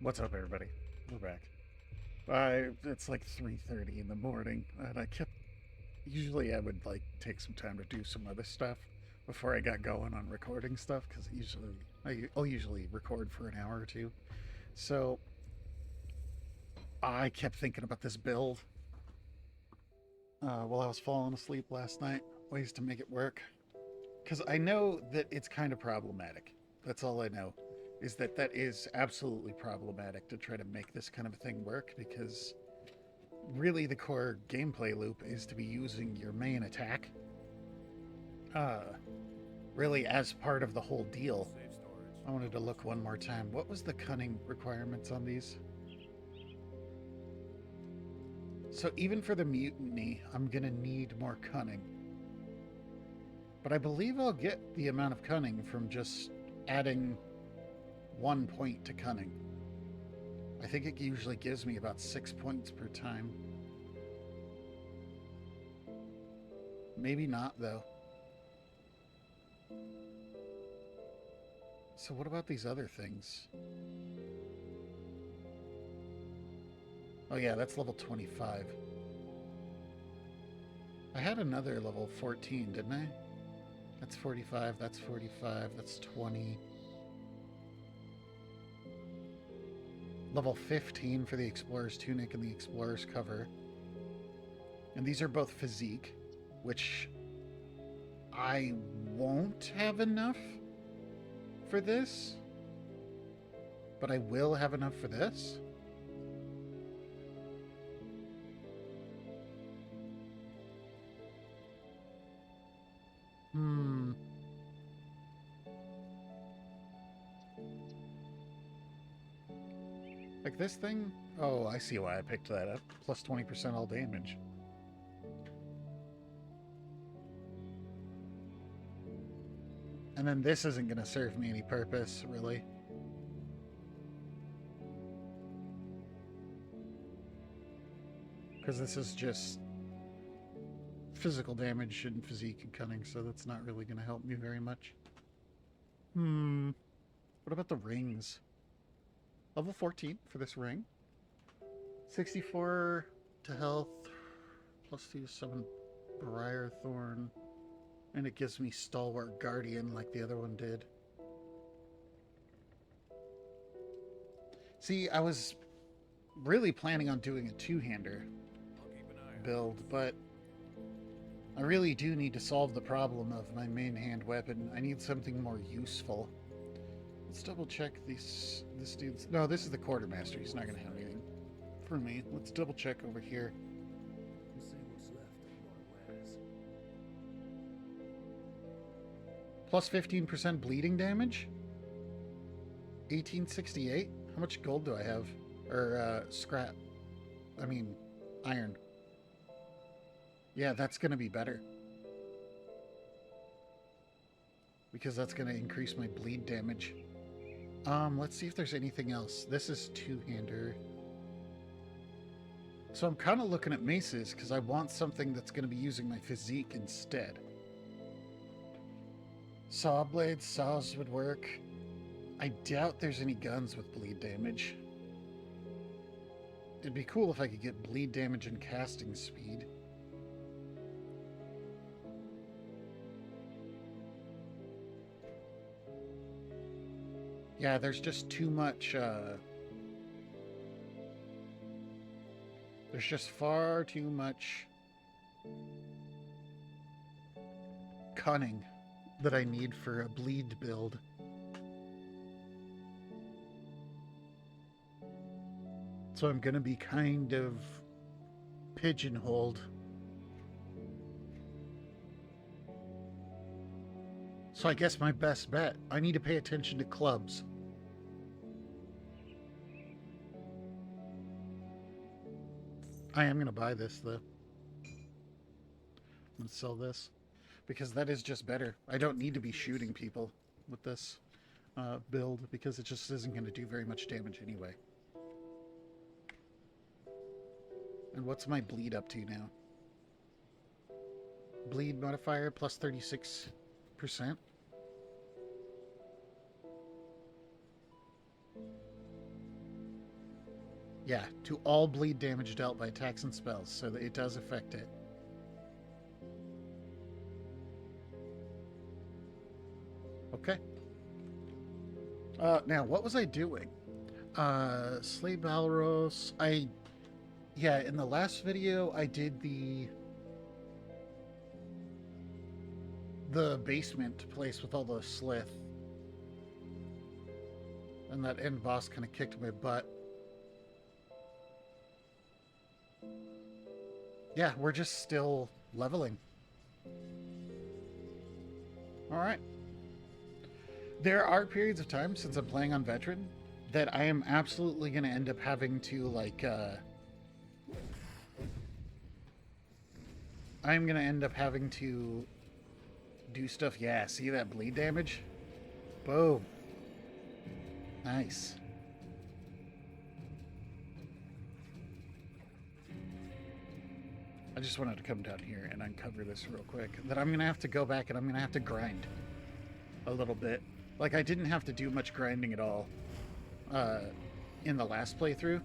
What's up, everybody? We're back. It's like 3:30 in the morning, and I kept. Usually, I would like take some time to do some other stuff before I got going on recording stuff, because I'll usually record for an hour or two. So I kept thinking about this build while I was falling asleep last night. Ways to make it work, because I know that it's kind of problematic. That's all I know. Is that is absolutely problematic to try to make this kind of thing work because really the core gameplay loop is to be using your main attack uh really as part of the whole deal. I wanted to look one more time. What was the cunning requirements on these? So even for the mutiny, I'm gonna need more cunning, but I believe I'll get the amount of cunning from just adding 1 point to cunning. I think it usually gives me about 6 points per time. Maybe not, though. So what about these other things? Oh yeah, that's level 25. I had another level 14, didn't I? That's 45, that's 45, that's 20. Level 15 for the Explorer's Tunic and the Explorer's Cover. And these are both physique, which I won't have enough for this, but I will have enough for this. Hmm. Like this thing? Oh, I see why I picked that up. Plus 20% all damage. And then this isn't going to serve me any purpose, really. Because this is just physical damage and physique and cunning, so that's not really going to help me very much. What about the rings? Level 14 for this ring. 64 to health, plus 2 to summon Briar Thorn. And it gives me Stalwart Guardian like the other one did. See, I was really planning on doing a two-hander build, but I really do need to solve the problem of my main hand weapon. I need something more useful. Let's double check this dude's... No, this is the Quartermaster. He's not going to have anything for me. Let's double check over here. Plus 15% bleeding damage? 1868? How much gold do I have? Or, scrap. I mean, iron. Yeah, that's going to be better. Because that's going to increase my bleed damage. Let's see if there's anything else. This is two-hander. So I'm kind of looking at maces because I want something that's going to be using my physique instead. Saw blades, saws would work. I doubt there's any guns with bleed damage. It'd be cool if I could get bleed damage and casting speed. Yeah, there's just too much, there's just far too much cunning that I need for a bleed build. So I'm gonna be kind of pigeonholed. So I guess my best bet, I need to pay attention to clubs. I am going to buy this, though. Let's sell this. Because that is just better. I don't need to be shooting people with this build, because it just isn't going to do very much damage anyway. And what's my bleed up to now? Bleed modifier plus 36%. Yeah, to all bleed damage dealt by attacks and spells, so that it does affect it. Okay. Now, what was I doing? Slay Balros. Yeah, in the last video, I did the basement place with all the slith. And that end boss kind of kicked my butt. Yeah, we're just still leveling. Alright. There are periods of time, since I'm playing on Veteran, that I am absolutely going to end up having to, like, I'm going to end up having to do stuff. Yeah, see that bleed damage? Boom. Nice. I just wanted to come down here and uncover this real quick. That I'm going to have to go back and I'm going to have to grind a little bit. Like, I didn't have to do much grinding at all in the last playthrough.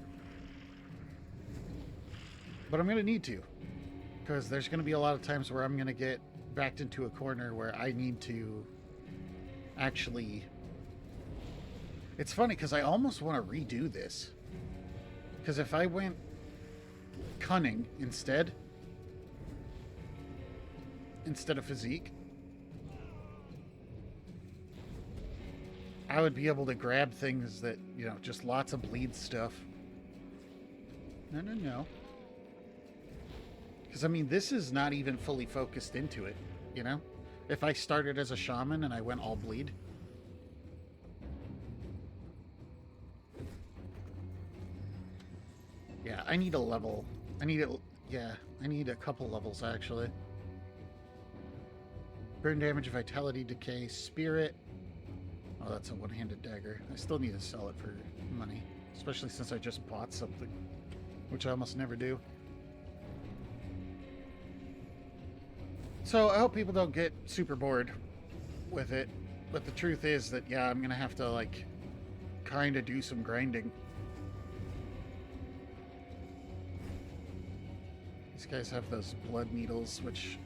But I'm going to need to. Because there's going to be a lot of times where I'm going to get backed into a corner where I need to actually... It's funny, because I almost want to redo this. Because if I went cunning instead of physique, I would be able to grab things that, you know, just lots of bleed stuff. No. Because, I mean, this is not even fully focused into it, you know? If I started as a shaman and I went all bleed. Yeah, I need a level. I need a couple levels, actually. Burn damage, vitality, decay, spirit. Oh, that's a one-handed dagger. I still need to sell it for money. Especially since I just bought something. Which I almost never do. So, I hope people don't get super bored with it. But the truth is that, yeah, I'm going to have to, like, kind of do some grinding. These guys have those blood needles, which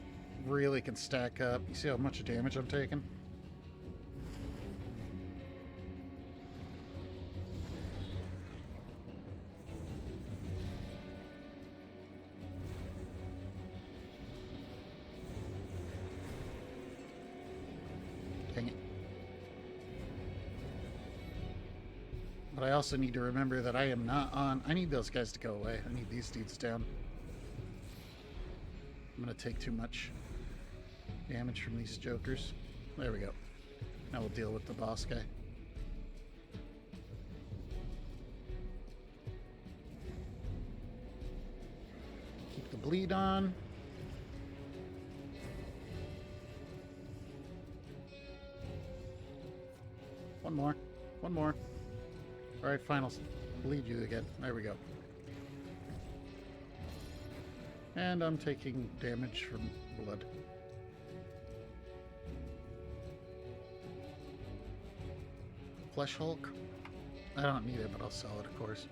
really can stack up. You see how much damage I'm taking? Dang it. But I also need to remember that I am not on... I need those guys to go away. I need these dudes down. I'm going to take too much damage from these jokers. There we go. Now we'll deal with the boss guy. Keep the bleed on. One more. One more. Alright, finals. Bleed you again. There we go. And I'm taking damage from blood. Flesh Hulk? I don't need it, but I'll sell it, of course.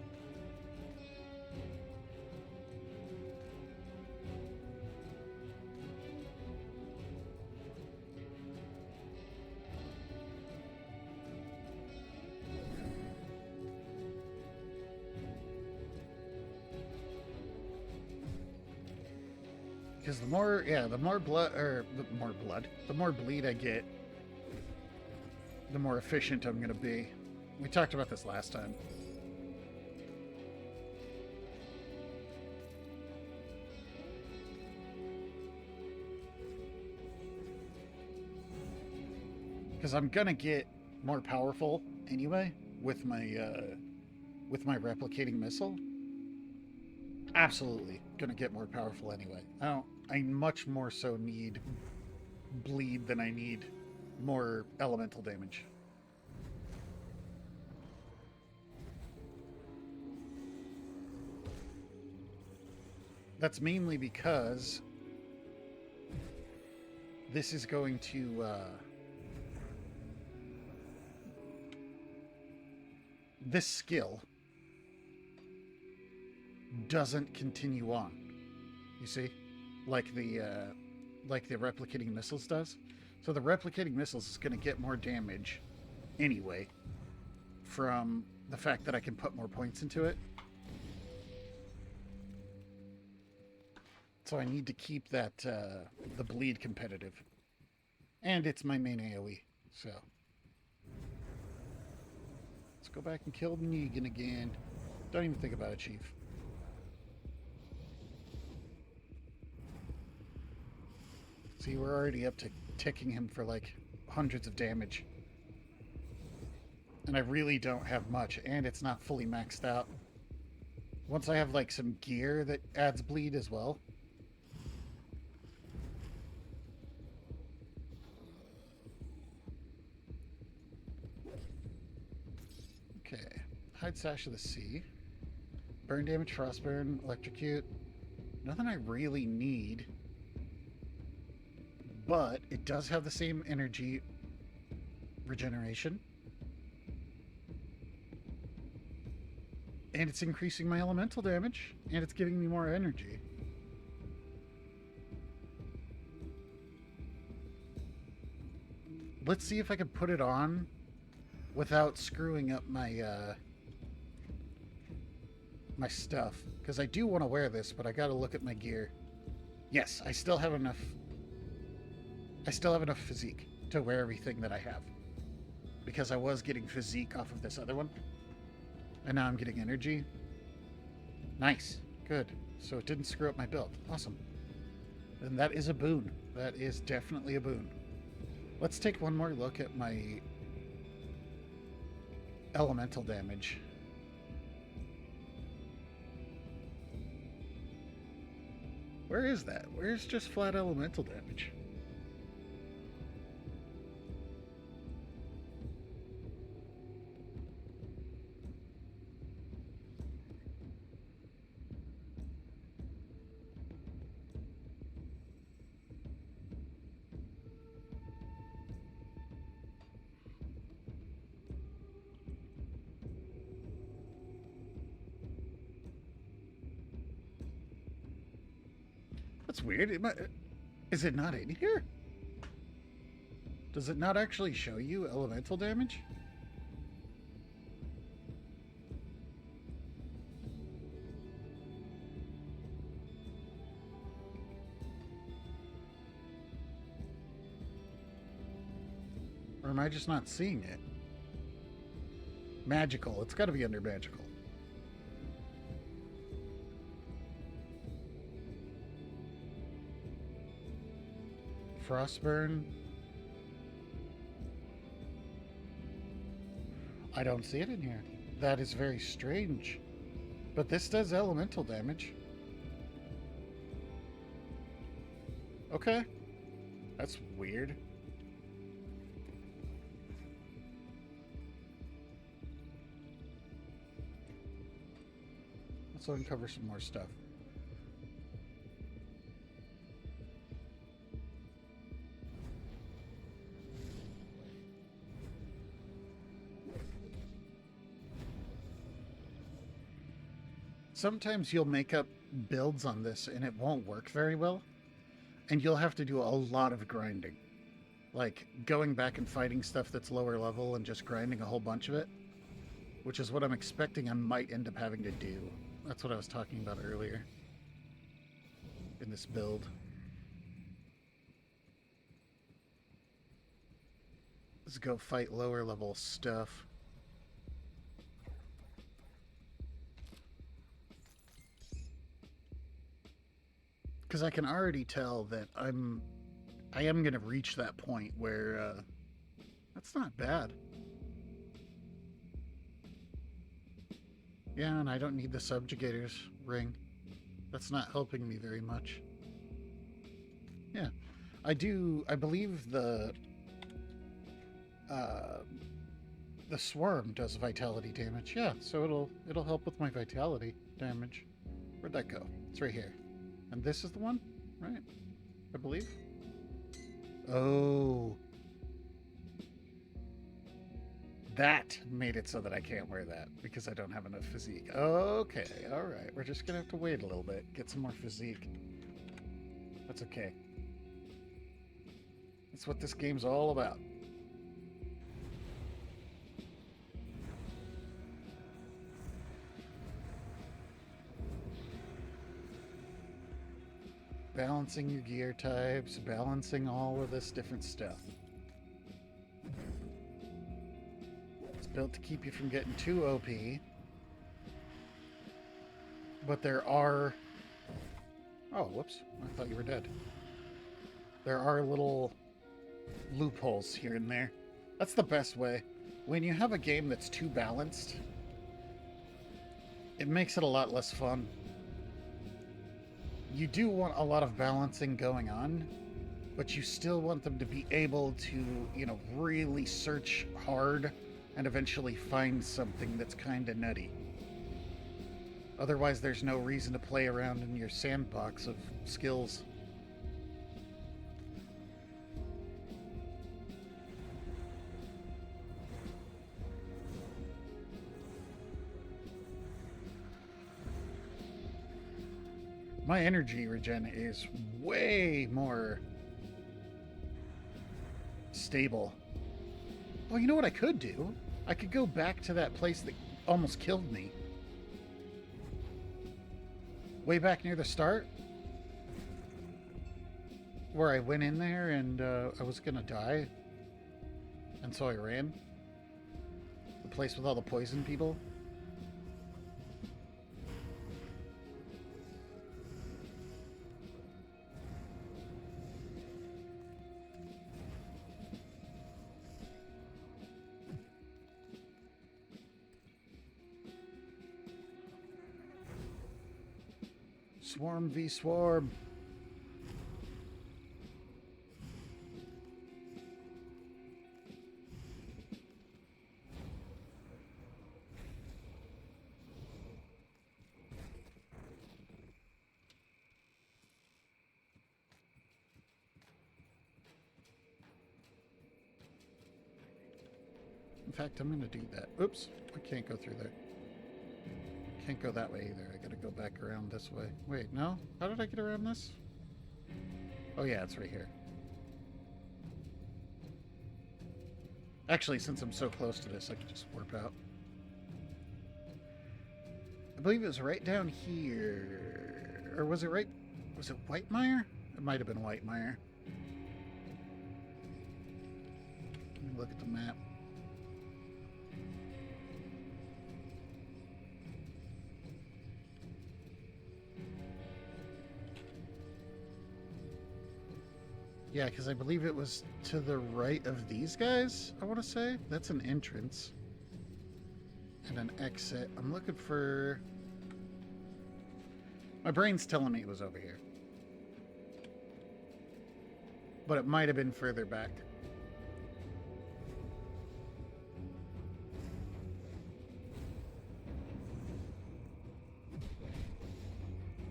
Because the more bleed I get, the more efficient I'm going to be. We talked about this last time. Because I'm going to get more powerful anyway with my replicating missile. Absolutely going to get more powerful anyway. I much more so need bleed than I need more elemental damage. That's mainly because this is going to this skill doesn't continue on. You see? Like the replicating missiles does. So the replicating missiles is going to get more damage anyway from the fact that I can put more points into it. So I need to keep that the bleed competitive. And it's my main AoE, so. Let's go back and kill Negan again. Don't even think about it, Chief. See, we're already up to ticking him for like hundreds of damage. And I really don't have much, and it's not fully maxed out. Once I have like some gear that adds bleed as well. Okay, hide sash of the sea. Burn damage, frostburn, electrocute. Nothing I really need. But it does have the same energy regeneration. And it's increasing my elemental damage. And it's giving me more energy. Let's see if I can put it on without screwing up my my stuff. Because I do want to wear this, but I gotta look at my gear. Yes, I still have enough. I still have enough physique to wear everything that I have. Because I was getting physique off of this other one. And now I'm getting energy. Nice. Good. So it didn't screw up my build. Awesome. And that is a boon. That is definitely a boon. Let's take one more look at my elemental damage. Where is that? Where's just flat elemental damage? That's weird. Is it not in here? Does it not actually show you elemental damage? Or am I just not seeing it? Magical. It's got to be under magical. Frostburn. I don't see it in here. That is very strange. But this does elemental damage. Okay. That's weird. Let's uncover some more stuff. Sometimes you'll make up builds on this and it won't work very well. And you'll have to do a lot of grinding. Like going back and fighting stuff that's lower level and just grinding a whole bunch of it. Which is what I'm expecting I might end up having to do. That's what I was talking about earlier. In this build. Let's go fight lower level stuff. Because I can already tell that I am going to reach that point where that's not bad. Yeah, and I don't need the subjugator's ring. That's not helping me very much. Yeah, I believe the swarm does vitality damage. Yeah, so it'll help with my vitality damage. Where'd that go? It's right here. And this is the one, right? I believe. Oh. That made it so that I can't wear that because I don't have enough physique. Okay, alright. We're just gonna have to wait a little bit, get some more physique. That's okay. That's what this game's all about. Balancing your gear types, balancing all of this different stuff. It's built to keep you from getting too OP. But there are... Oh, whoops. I thought you were dead. There are little loopholes here and there. That's the best way. When you have a game that's too balanced, it makes it a lot less fun. You do want a lot of balancing going on, but you still want them to be able to, you know, really search hard and eventually find something that's kind of nutty. Otherwise, there's no reason to play around in your sandbox of skills. My energy regen is way more stable. Oh, you know what I could do? I could go back to that place that almost killed me. Way back near the start. Where I went in there and I was gonna die. And so I ran. The place with all the poison people. Swarm v Swarm. In fact, I'm going to do that. Oops, I can't go through there. Can't go that way either. I gotta go back around this way. Wait, no? How did I get around this? Oh yeah, it's right here. Actually, since I'm so close to this, I could just warp out. I believe it was right down here. Or was it right... Was it Whitemire? It might have been Whitemire. Let me look at the map. Yeah, because I believe it was to the right of these guys, I want to say. That's an entrance. And an exit. I'm looking for... My brain's telling me it was over here. But it might have been further back.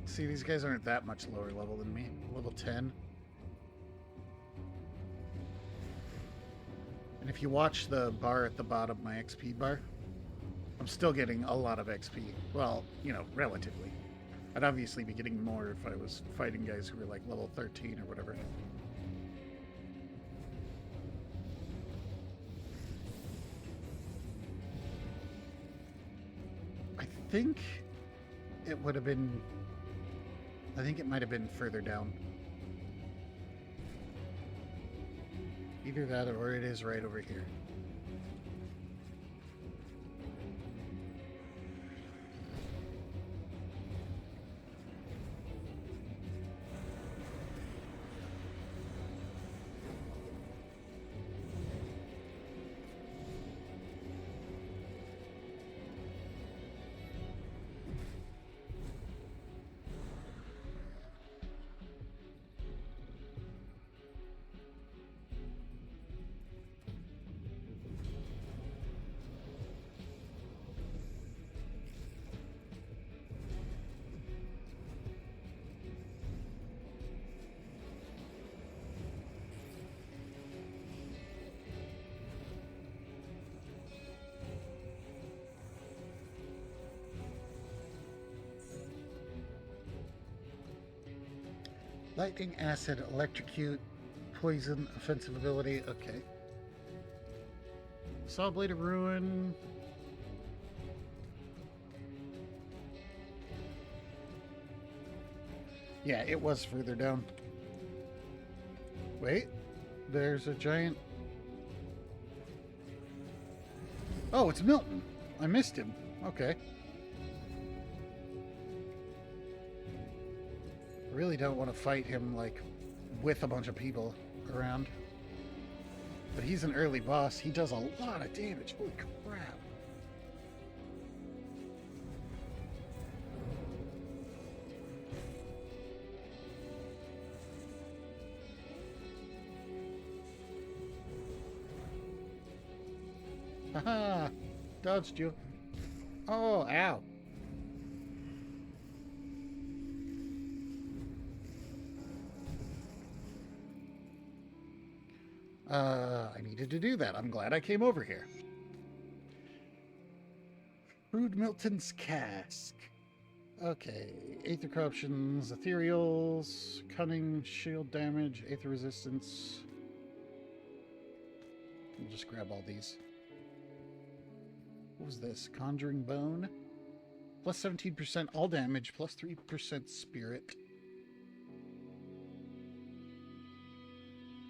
See, these guys aren't that much lower level than me. Level 10. And if you watch the bar at the bottom, my XP bar, I'm still getting a lot of XP. Well, you know, relatively. I'd obviously be getting more if I was fighting guys who were like level 13 or whatever. I think it would have been... I think it might have been further down. Either that or it is right over here. Lightning, acid, electrocute, poison, offensive ability. Okay. Saw Blade of Ruin. Yeah, it was further down. Wait, there's a giant... Oh, it's Milton. I missed him. Okay. I really don't want to fight him, like, with a bunch of people around. But he's an early boss. He does a lot of damage. Holy crap. Haha! Dodged you. Oh, ow. I needed to do that. I'm glad I came over here. Brood Milton's Cask. Okay. Aether corruptions, ethereals, cunning, shield damage, aether resistance. We'll just grab all these. What was this? Conjuring Bone. Plus 17% all damage, plus 3% spirit.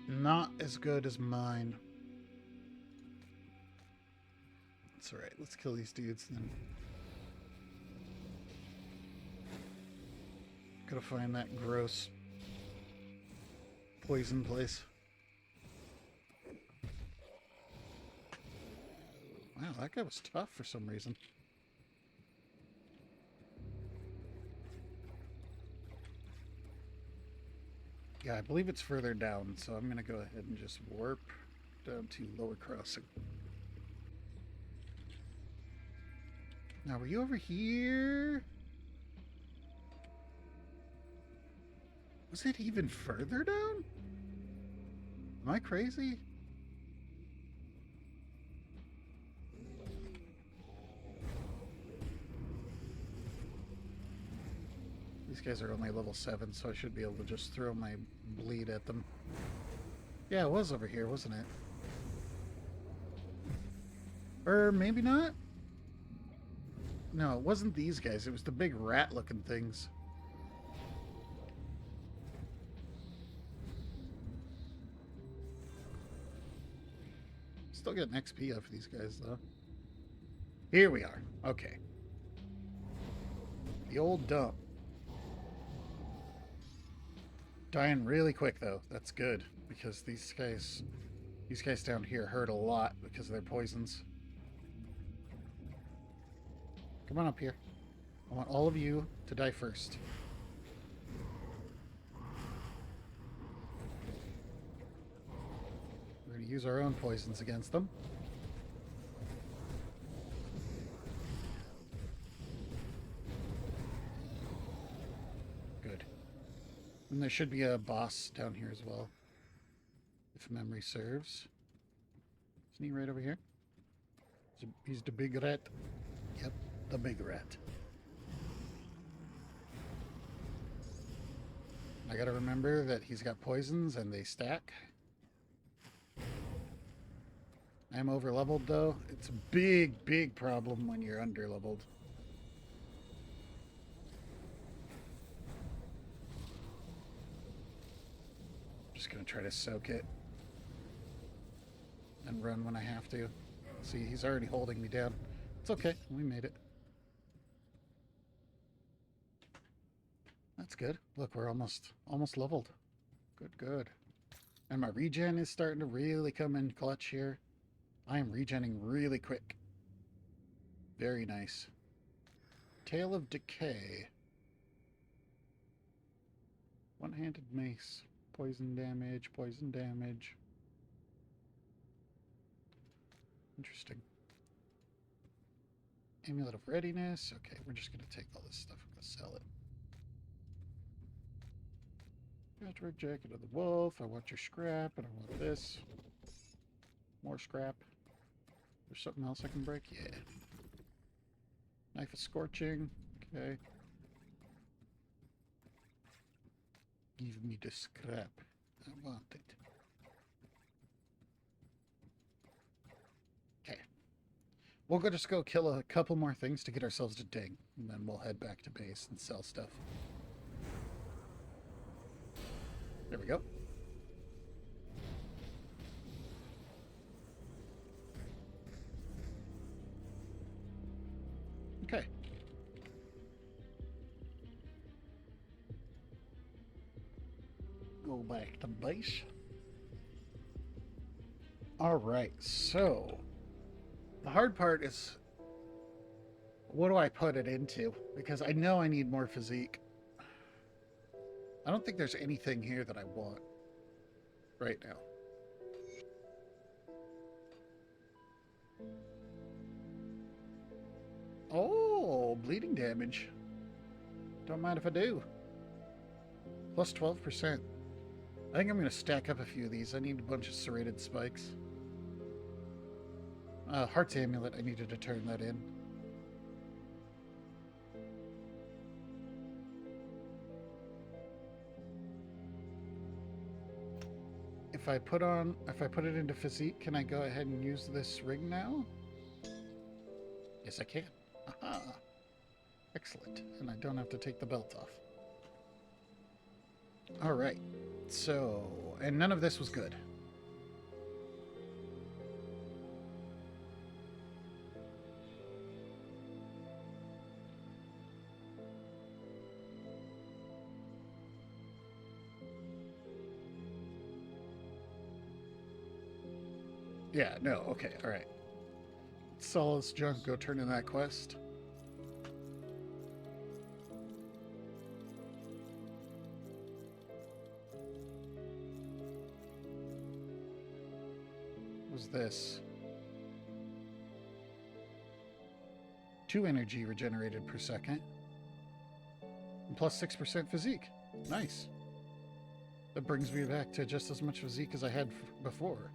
Not as good as mine. That's alright. Let's kill these dudes then. Gotta find that gross poison place. Wow, that guy was tough for some reason. Yeah, I believe it's further down, so I'm gonna go ahead and just warp down to Lower Crossing. Now, were you over here? Was it even further down? Am I crazy? These guys are only level 7, so I should be able to just throw my bleed at them. Yeah, it was over here, wasn't it? Or maybe not? No, it wasn't these guys. It was the big rat-looking things. Still getting XP off these guys, though. Here we are. Okay. The old dump. Dying really quick, though. That's good, because these guys down here hurt a lot because of their poisons. Come on up here. I want all of you to die first. We're going to use our own poisons against them. Good. And there should be a boss down here as well, if memory serves. Isn't he right over here? He's the big rat. Yep, the big rat. I gotta remember that he's got poisons and they stack. I'm over-leveled though. It's a big, big problem when you're under-leveled. Just gonna try to soak it and run when I have to. See, he's already holding me down. It's okay, we made it. That's good. Look, we're almost leveled. Good, good. And my regen is starting to really come in clutch here. I am regenning really quick. Very nice. Tail of Decay. One-handed mace. Poison damage, poison damage. Interesting. Amulet of Readiness. Okay, we're just going to take all this stuff and go sell it. Patchwork Jacket of the Wolf. I want your scrap, and I want this. More scrap. There's something else I can break? Yeah. Knife of Scorching. Okay. Give me the scrap. I want it. Okay. We'll just go kill a couple more things to get ourselves to ding, and then we'll head back to base and sell stuff. There we go. Okay. Go back to base. All right, so the hard part is what do I put it into? Because I know I need more physique. I don't think there's anything here that I want right now. Oh, bleeding damage. Don't mind if I do. Plus 12%. I think I'm going to stack up a few of these. I need a bunch of serrated spikes. Heart's Amulet, I needed to turn that in. If I put it into physique, can I go ahead and use this ring now? Yes, I can. Aha! Excellent. And I don't have to take the belt off. Alright. So, and none of this was good. Yeah, no, okay, alright. Sell this junk, go turn in that quest. What was this? 2 energy regenerated per second. And plus 6% physique. Nice. That brings me back to just as much physique as I had before.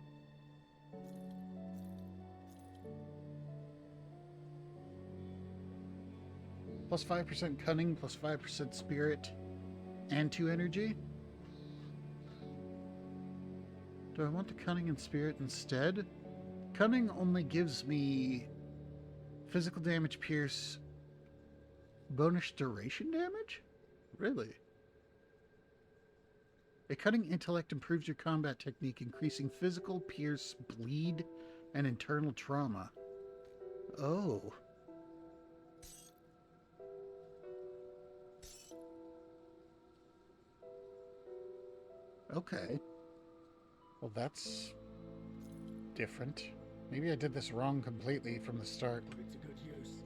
Plus 5% cunning, plus 5% spirit, and 2 energy. Do I want the cunning and spirit instead? Cunning only gives me physical damage, pierce, bonus duration damage? Really? A cunning intellect improves your combat technique, increasing physical, pierce, bleed, and internal trauma. Oh. Okay. Well, that's different. Maybe I did this wrong completely from the start. Put it to good use.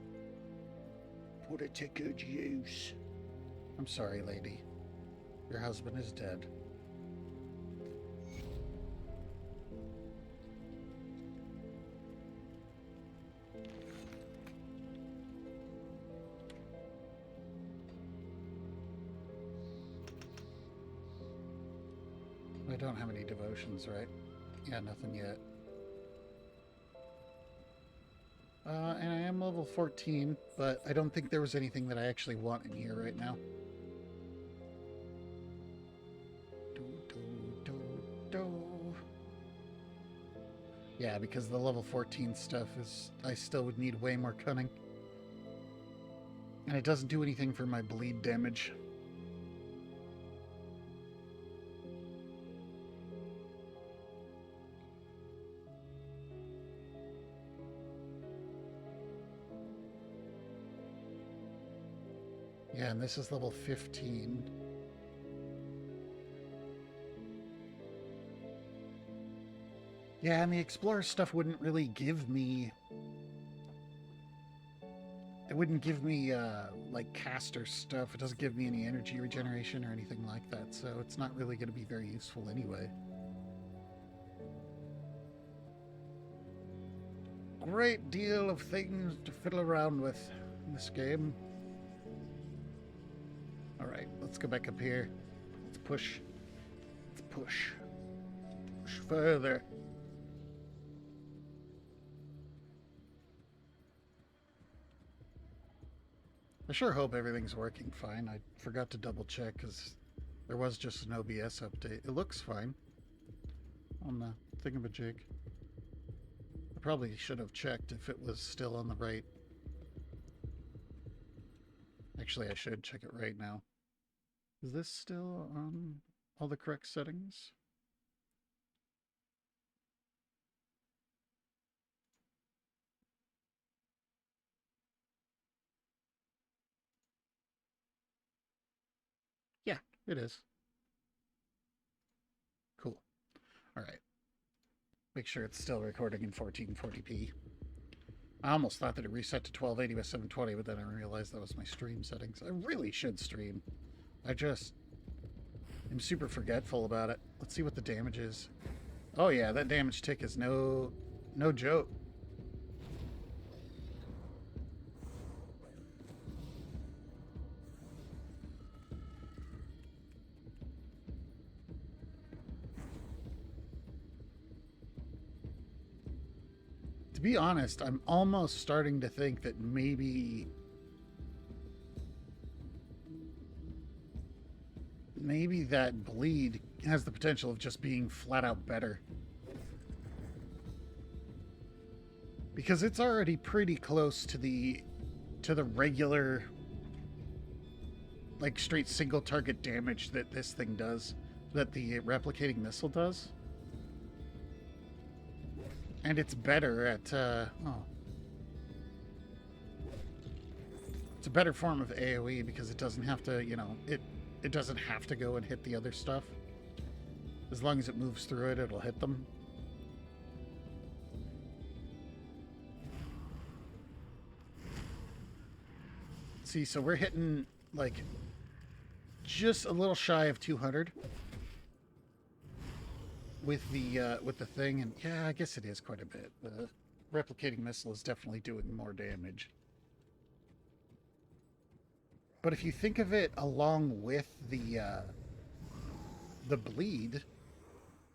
Put it to good use. I'm sorry, lady. Your husband is dead. I don't have any devotions, right? Yeah, nothing yet. And I am level 14, but I don't think there was anything that I actually want in here right now. Yeah, because the level 14 stuff is... I still would need way more cunning. And it doesn't do anything for my bleed damage. Yeah, and this is level 15. Yeah, and the Explorer stuff wouldn't really give me... It wouldn't give me, like, caster stuff. It doesn't give me any energy regeneration or anything like that, so it's not really going to be very useful anyway. Great deal of things to fiddle around with in this game. Alright, let's go back up here. Let's push. Let's push. Push further. I sure hope everything's working fine. I forgot to double check because There was just an OBS update. It looks fine on the thingamajig. I probably should have checked if it was still on the right. Actually, I should check it right now. Is this still on all the correct settings? Yeah, it is. Cool. All right. Make sure it's still recording in 1440p. I almost thought that it reset to 1280 by 720, but then I realized that was my stream settings. I really should stream. I just am super forgetful about it. Let's see what the damage is. Oh yeah, that damage tick is no joke. To be honest, I'm almost starting to think that maybe that bleed has the potential of just being flat out better. Because it's already pretty close to the regular, like, straight single target damage that this thing does, that the replicating missile does. And it's better at it's a better form of AoE because it doesn't have to, it doesn't have to go and hit the other stuff. As long as it moves through it, it'll hit them. See, so we're hitting, like, just a little shy of 200 with the thing, and yeah, I guess it is quite a bit. The replicating missile is definitely doing more damage. But if you think of it along with the bleed,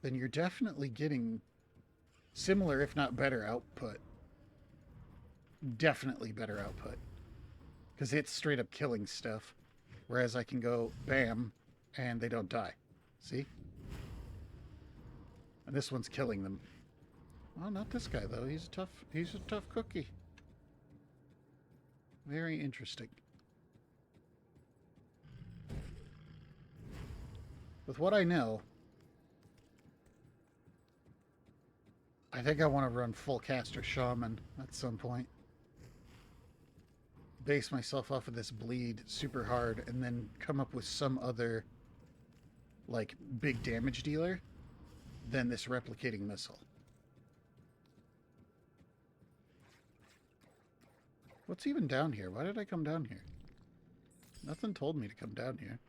then you're definitely getting similar, if not better, output. Definitely better output. Because it's straight up killing stuff. Whereas I can go bam, and they don't die. See? And this one's killing them. Well, not this guy though. He's a tough cookie. Very interesting. With what I know, I think I want to run full caster Shaman at some point. Base myself off of this bleed super hard and then come up with some other, like, big damage dealer than this replicating missile. What's even down here? Why did I come down here? Nothing told me to come down here.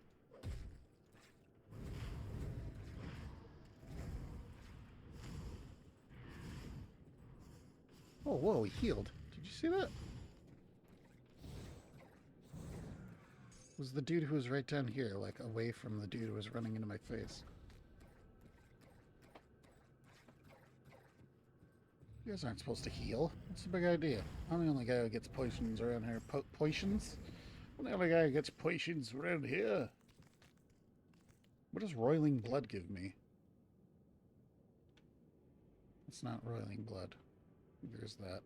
Oh, whoa, he healed. Did you see that? It was the dude who was right down here, like, away from the dude who was running into my face. You guys aren't supposed to heal. What's the big idea? I'm the only guy who gets potions around here. Potions? I'm the only guy who gets potions around here. What does roiling blood give me? It's not roiling blood. There's that.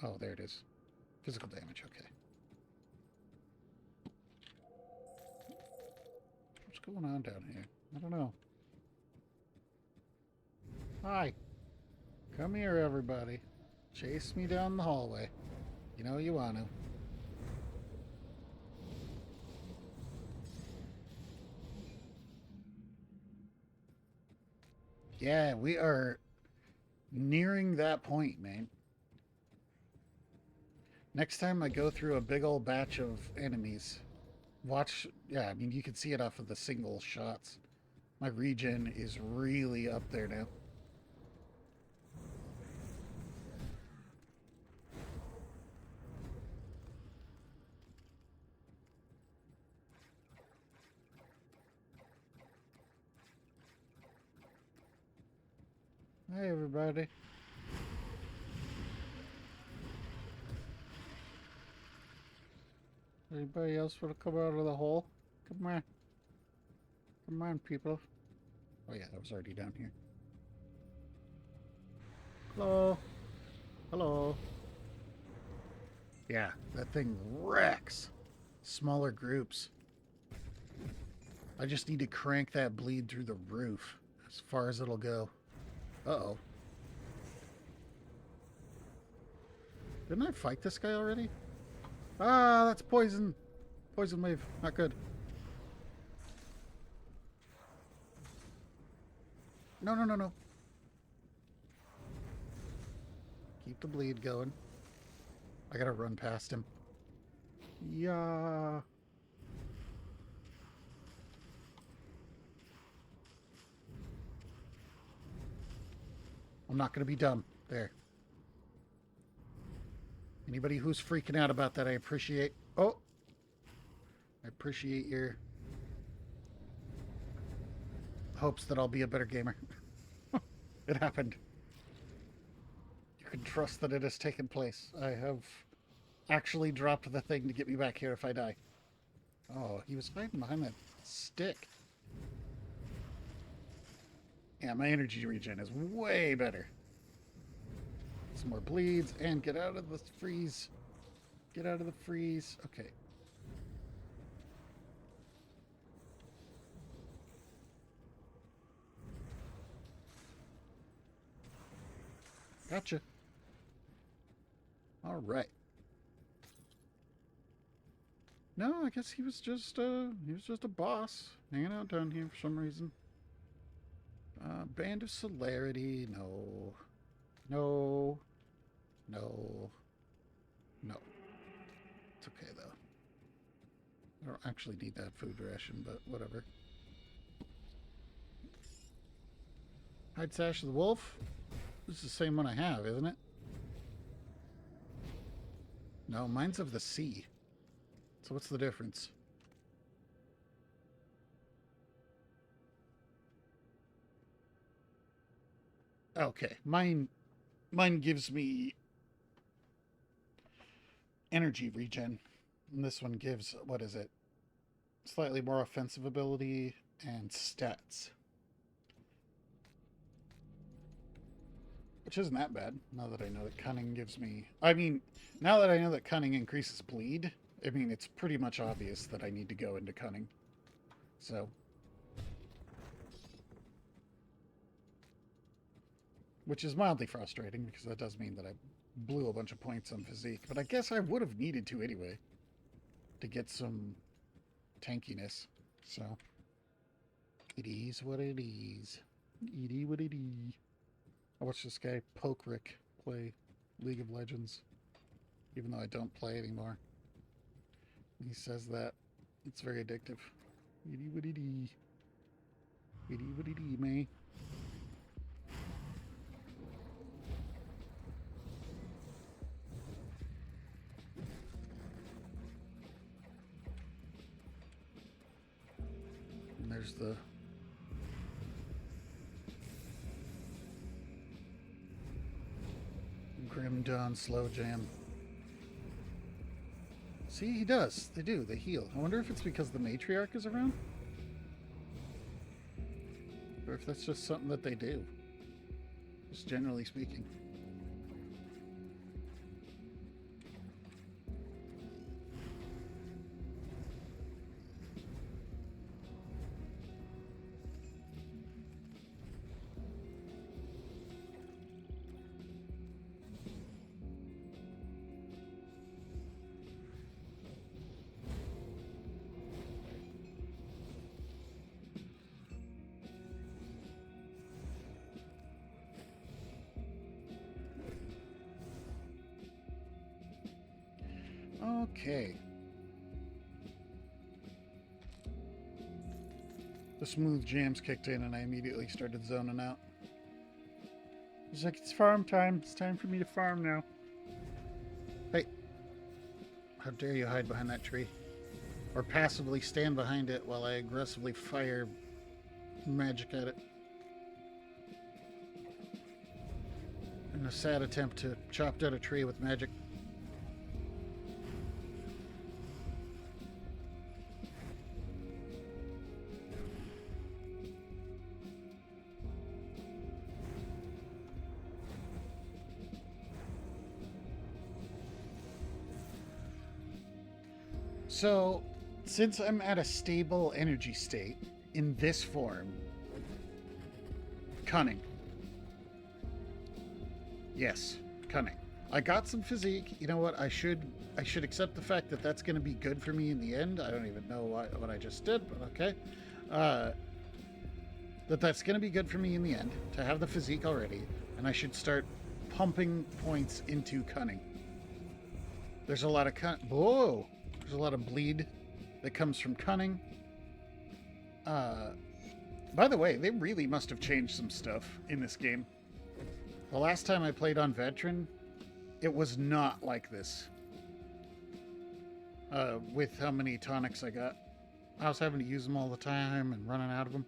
Oh, there it is. Physical damage, okay. What's going on down here? I don't know. Hi. Come here, everybody. Chase me down the hallway. You know you want to. Yeah, we are nearing that point, man. Next time I go through a big old batch of enemies, watch... Yeah, I mean, you can see it off of the single shots. My regen is really up there now. Hey, everybody. Anybody else want to come out of the hole? Come on. Come on, people. Oh yeah, that was already down here. Hello. Hello. Yeah, that thing wrecks. Smaller groups. I just need to crank that bleed through the roof as far as it'll go. Uh-oh. Didn't I fight this guy already? Ah, that's poison. Poison wave. Not good. No, no, no, no. Keep the bleed going. I gotta run past him. Yeah. I'm not gonna be dumb. There. Anybody who's freaking out about that, I appreciate. Oh! I appreciate your hopes that I'll be a better gamer. It happened. You can trust that it has taken place. I have actually dropped the thing to get me back here if I die. Oh, he was hiding behind that stick. Yeah, my energy regen is way better. Some more bleeds and get out of the freeze. Get out of the freeze. Okay. Gotcha. All right. No, I guess he was just a boss hanging out down here for some reason. Band of Celerity. No. No. No. No. It's okay though. I don't actually need that food ration, but whatever. Hide Sash of the Wolf. This is the same one I have, isn't it? No, mine's of the sea. So what's the difference? Okay, mine gives me energy regen. And this one gives, what is it? Slightly more offensive ability and stats. Which isn't that bad, now that I know that Cunning gives me... I mean, now that I know that Cunning increases bleed, I mean, it's pretty much obvious that I need to go into Cunning. So... which is mildly frustrating, because that does mean that I blew a bunch of points on Physique. But I guess I would have needed to anyway, to get some tankiness. So, it is what it is. It is what it is. I watched this guy, Poke Rick, play League of Legends, even though I don't play anymore. He says that. It's very addictive. It is what it is. It is what it is, man. And there's the Grim Dawn Slow Jam. See, he does. They do. They heal. I wonder if it's because the matriarch is around? Or if that's just something that they do. Just generally speaking. Okay. The smooth jams kicked in and I immediately started zoning out. It's like, it's farm time. It's time for me to farm now. Hey. How dare you hide behind that tree? Or passively stand behind it while I aggressively fire magic at it. In a sad attempt to chop down a tree with magic. So, since I'm at a stable energy state in this form, cunning. Yes, cunning. I got some physique. You know what? I should accept the fact that that's going to be good for me in the end. I don't even know what I just did, but okay. That's going to be good for me in the end to have the physique already, and I should start pumping points into cunning. There's a lot of there's a lot of bleed that comes from cunning. By the way, they really must have changed some stuff in this game. The last time I played on Veteran, it was not like this. With how many tonics I got. I was having to use them all the time and running out of them.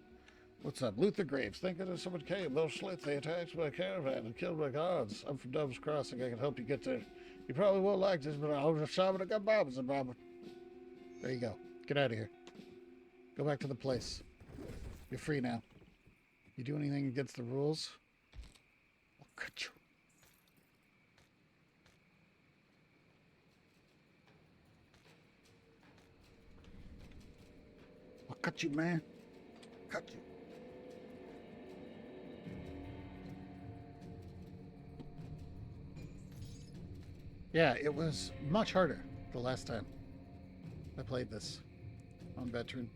What's up? Luther Graves. Thank goodness someone came. Those slits, they attacked my caravan and killed my guards. I'm from Dove's Crossing. I can help you get there. You probably won't like this, but I'll just shaman and got bombs and bomb. There you go. Get out of here. Go back to the place. You're free now. You do anything against the rules, I'll cut you. I'll cut you, man. Cut you. Yeah, it was much harder the last time I played this on Veteran.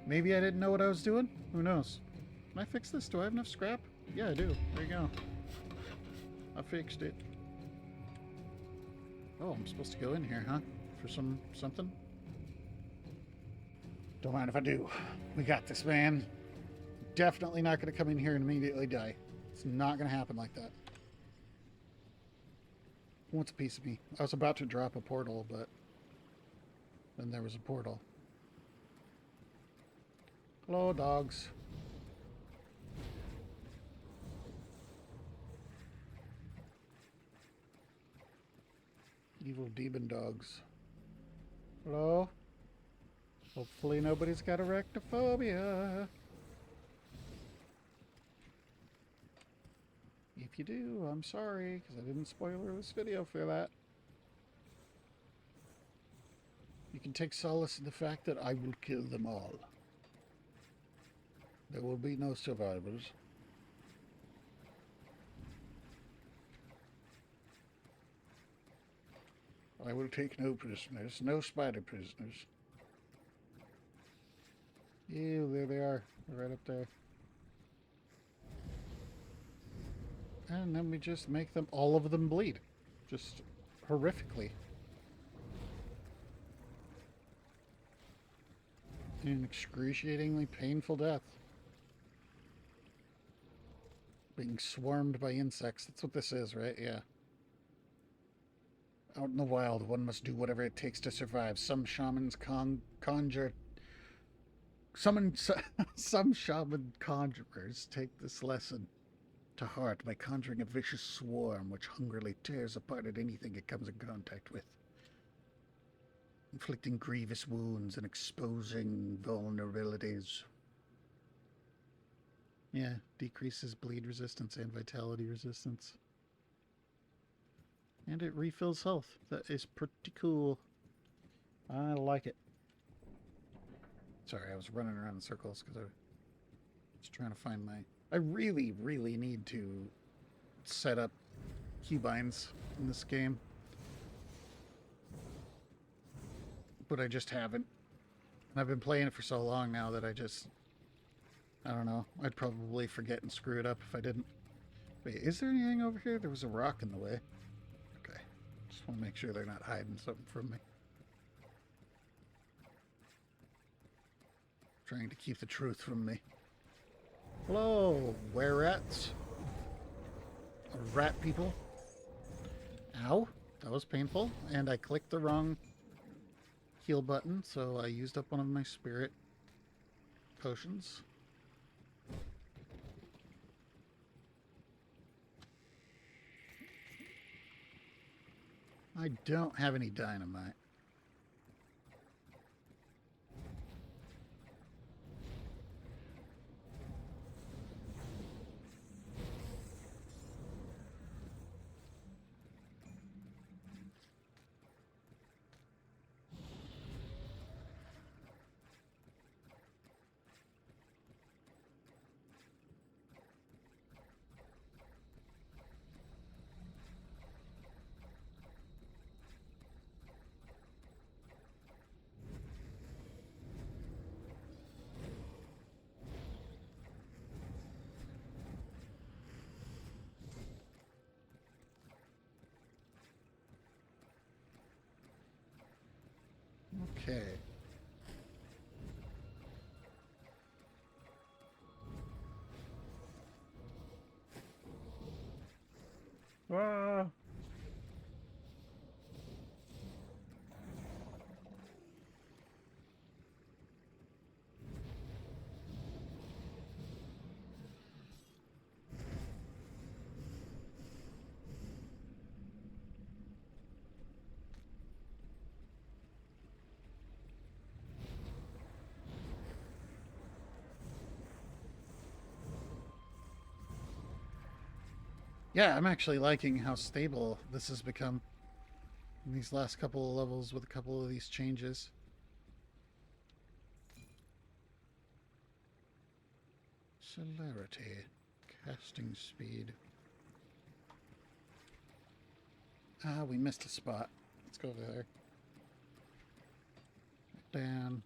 Maybe I didn't know what I was doing? Who knows? Can I fix this? Do I have enough scrap? Yeah, I do. There you go. I fixed it. Oh, I'm supposed to go in here, huh? For something? Don't mind if I do. We got this, man. Definitely not going to come in here and immediately die. It's not going to happen like that. Who wants a piece of me? I was about to drop a portal, but then there was a portal. Hello, dogs. Evil demon dogs. Hello? Hopefully nobody's got arachnophobia. If you do, I'm sorry, because I didn't spoiler this video for that. You can take solace in the fact that I will kill them all. There will be no survivors. I will take no prisoners, no spider prisoners. Ew, there they are. They're right up there. And then we just make them, all of them bleed. Just horrifically. An excruciatingly painful death. Being swarmed by insects. That's what this is, right? Yeah. Out in the wild, one must do whatever it takes to survive. Some shamans conjure... Some shaman conjurers take this lesson to heart by conjuring a vicious swarm which hungrily tears apart at anything it comes in contact with, inflicting grievous wounds and exposing vulnerabilities. Yeah, decreases bleed resistance and vitality resistance. And it refills health. That is pretty cool. I like it. Sorry, I was running around in circles because I was trying to find my... I really, really need to set up keybinds in this game. But I just haven't. And I've been playing it for so long now that I don't know. I'd probably forget and screw it up if I didn't. Wait, is there anything over here? There was a rock in the way. Okay. Just want to make sure they're not hiding something from me. Trying to keep the truth from me. Hello, were-rats. Rat people. Ow, that was painful. And I clicked the wrong heal button, so I used up one of my spirit potions. I don't have any dynamite. Okay. Ah. Yeah, I'm actually liking how stable this has become in these last couple of levels with a couple of these changes. Celerity. Casting speed. Ah, we missed a spot. Let's go over there. Down.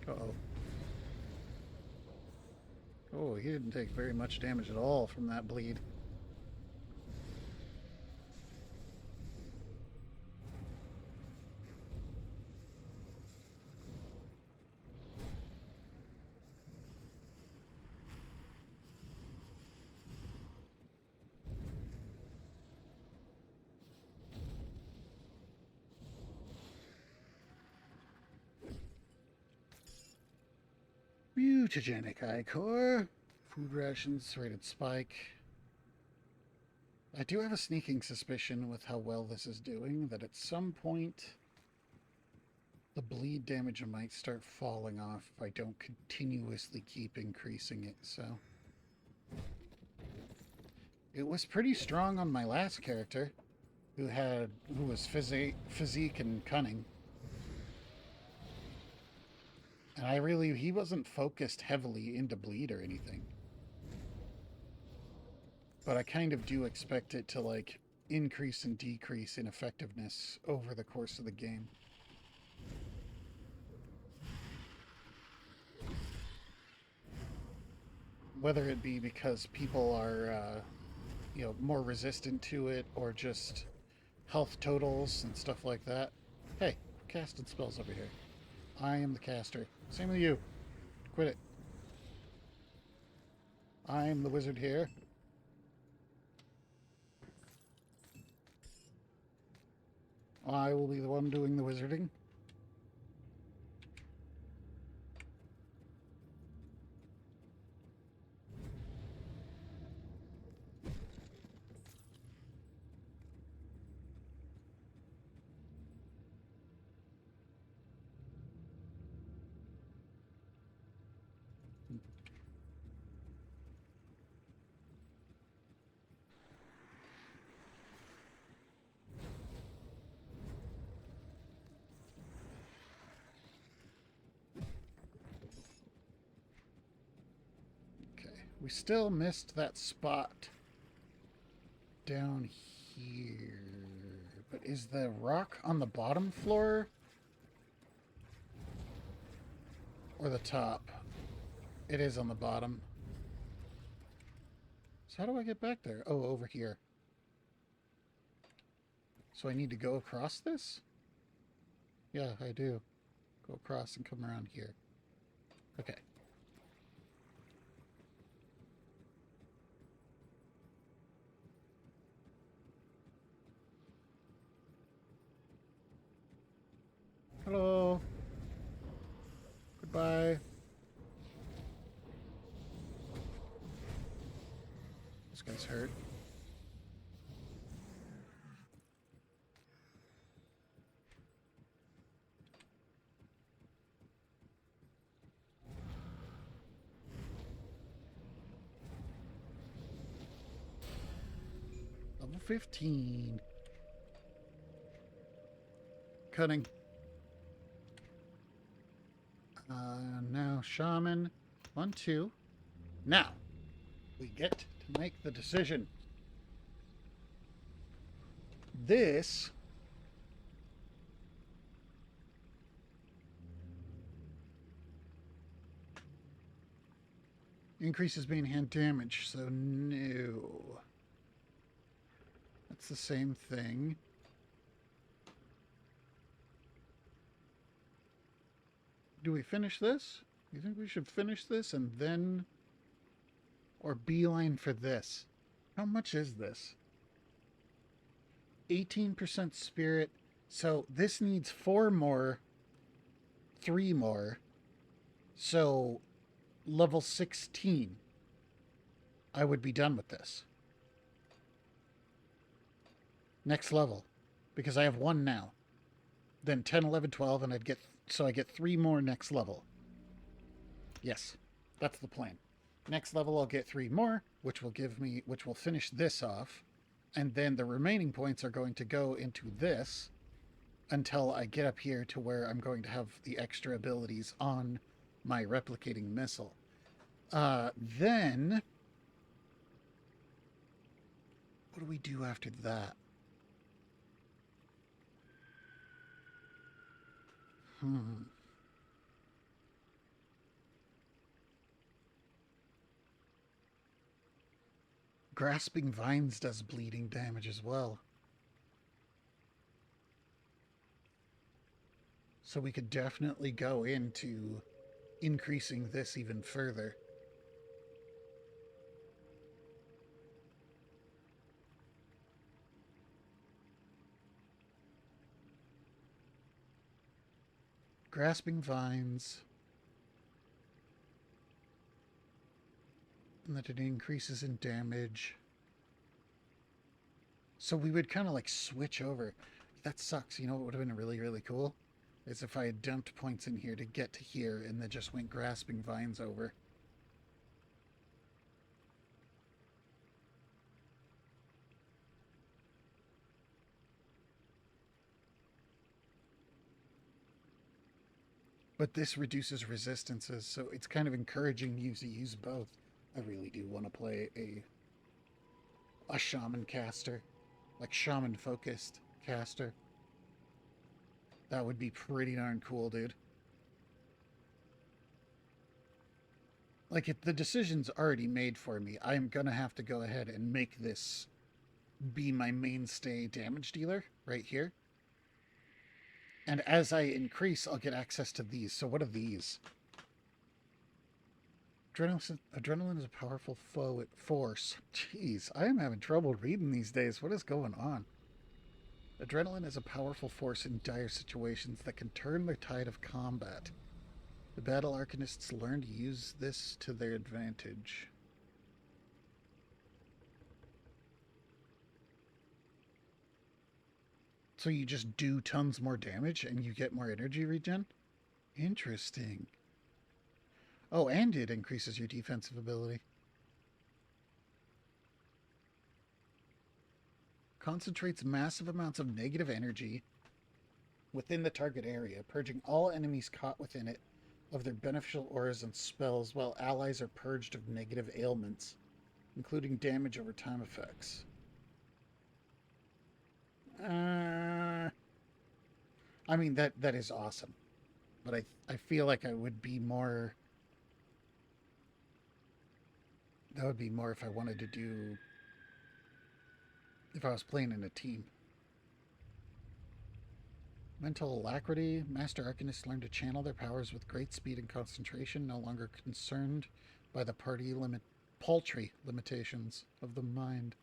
Uh-oh. Oh, he didn't take very much damage at all from that bleed. Mutagenic ichor. Food rations, rated spike. I do have a sneaking suspicion with how well this is doing that at some point the bleed damage might start falling off if I don't continuously keep increasing it, so. It was pretty strong on my last character, who was physique and cunning. And he wasn't focused heavily into bleed or anything. But I kind of do expect it to, like, increase and decrease in effectiveness over the course of the game. Whether it be because people are, more resistant to it, or just health totals and stuff like that. Hey, casting spells over here. I am the caster. Same with you. Quit it. I'm the wizard here. I will be the one doing the wizarding. We still missed that spot down here. But is the rock on the bottom floor? Or the top? It is on the bottom. So how do I get back there? Oh, over here. So I need to go across this? Yeah, I do. Go across and come around here. Okay. Hello. Goodbye. This guy's hurt. Level 15. Cutting. Now Shaman. 1, 2. Now, we get to make the decision. This Increases main hand damage, so no. That's the same thing. Do we finish this? You think we should finish this and then... Or beeline for this? How much is this? 18% spirit. So this needs 4 more, 3 more. So level 16, I would be done with this. Next level. Because I have 1 now. Then 10, 11, 12, and I'd get... So I get 3 more next level. Yes, that's the plan. Next level I'll get 3 more, which will finish this off. And then the remaining points are going to go into this until I get up here to where I'm going to have the extra abilities on my replicating missile. Then... What do we do after that? Grasping Vines does bleeding damage as well. So we could definitely go into increasing this even further. Grasping Vines. And that it increases in damage. So we would kind of like switch over. That sucks. You know what would have been really, really cool? Is if I had dumped points in here to get to here and then just went Grasping Vines over. But this reduces resistances, so it's kind of encouraging you to use both. I really do want to play a Shaman caster. Like Shaman focused caster. That would be pretty darn cool, dude. Like, the decision's already made for me. I'm gonna have to go ahead and make this be my mainstay damage dealer right here. And as I increase, I'll get access to these. So what are these? Adrenaline is a powerful force. Jeez, I am having trouble reading these days. What is going on? Adrenaline is a powerful force in dire situations that can turn the tide of combat. The battle Arcanists learn to use this to their advantage. So you just do tons more damage and you get more energy regen? Interesting. Oh, and it increases your defensive ability. Concentrates massive amounts of negative energy within the target area, purging all enemies caught within it of their beneficial auras and spells, while allies are purged of negative ailments, including damage over time effects. I mean, that is awesome. But I feel like I would be more... That would be more if I wanted to do... If I was playing in a team. Mental alacrity. Master Arcanists learn to channel their powers with great speed and concentration, no longer concerned by the paltry limitations of the mind.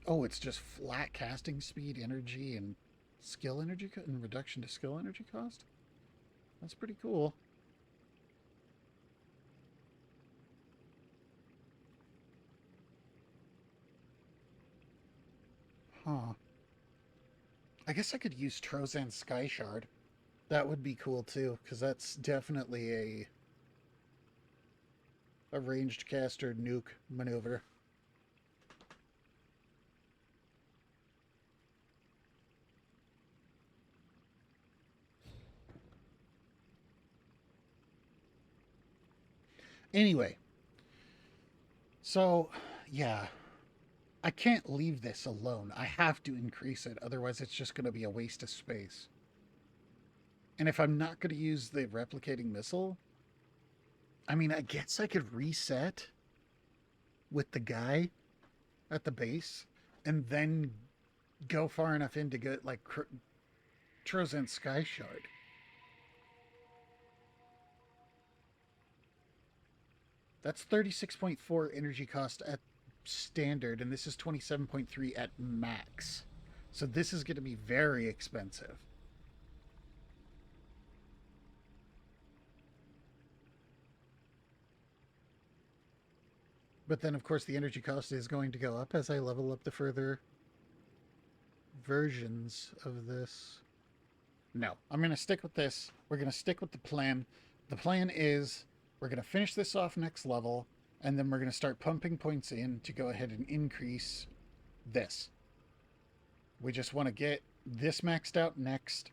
Oh, it's just flat casting speed, energy, and skill energy, and reduction to skill energy cost? That's pretty cool. Huh. I guess I could use Trozan's Sky Shard. That would be cool too, because that's definitely a ranged caster nuke maneuver. Anyway, so yeah, I can't leave this alone. I have to increase it, otherwise it's just going to be a waste of space. And if I'm not going to use the replicating missile, I mean, I guess I could reset with the guy at the base and then go far enough in to get like Trozan Sky Shard. That's 36.4 energy cost at standard, and this is 27.3 at max. So this is going to be very expensive. But then, of course, the energy cost is going to go up as I level up the further versions of this. No, I'm going to stick with this. We're going to stick with the plan. The plan is we're going to finish this off next level, and then we're going to start pumping points in to go ahead and increase this. We just want to get this maxed out next.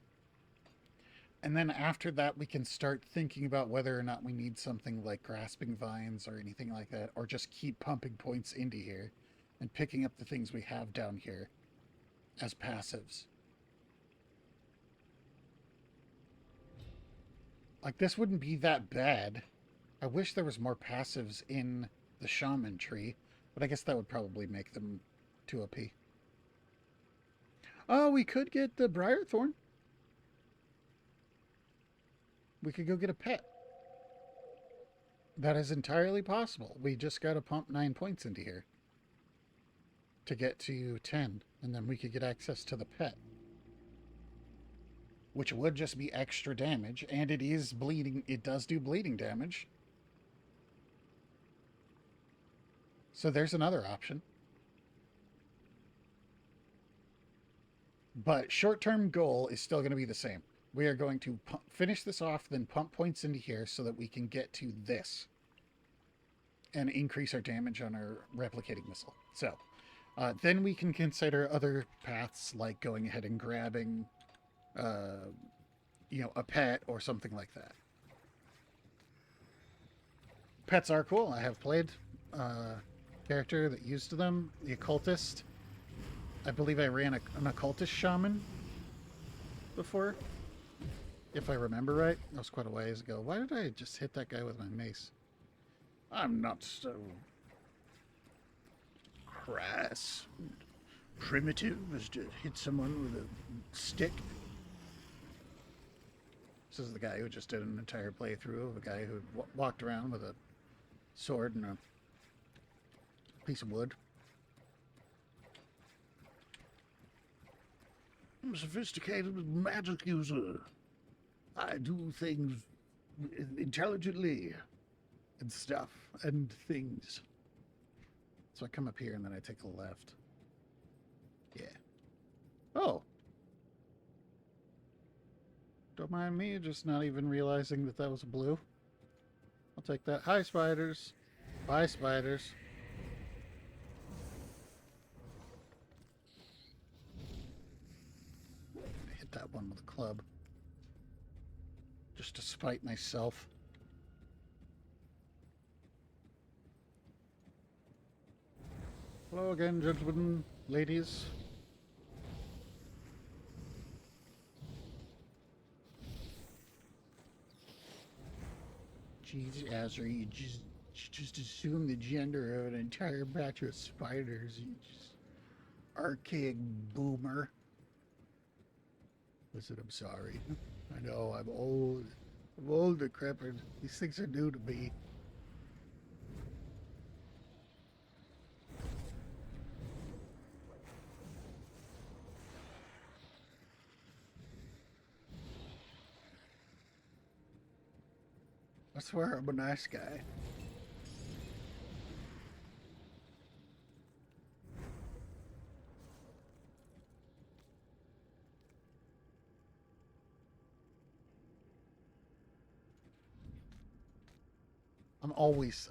And then after that, we can start thinking about whether or not we need something like Grasping Vines or anything like that, or just keep pumping points into here and picking up the things we have down here as passives. Like, this wouldn't be that bad. I wish there was more passives in the Shaman tree, but I guess that would probably make them too OP. Oh, we could get the Briarthorn. We could go get a pet. That is entirely possible. We just got to pump 9 points into here to get to 10, and then we could get access to the pet, which would just be extra damage, and it is bleeding. It does do bleeding damage. So there's another option. But short-term goal is still going to be the same. We are going to finish this off, then pump points into here so that we can get to this and increase our damage on our replicating missile. So then we can consider other paths like going ahead and grabbing, a pet or something like that. Pets are cool. I have played a character that used them, the Occultist. I believe I ran an Occultist Shaman before, if I remember right. That was quite a ways ago. Why did I just hit that guy with my mace? I'm not so crass, primitive as to hit someone with a stick. This is the guy who just did an entire playthrough of a guy who walked around with a sword and a piece of wood. I'm a sophisticated magic user. I do things intelligently and stuff and things. So I come up here and then I take a left. Yeah. Oh. Don't mind me just not even realizing that that was a blue. I'll take that. Hi, spiders. Bye, spiders. I hit that one with a club. Just to spite myself. Hello again, gentlemen, ladies. Jeez, Azra, you just assume the gender of an entire batch of spiders. You just archaic boomer. Listen, I'm sorry. I know, I'm old. I'm old, decrepit. These things are new to me. I swear I'm a nice guy.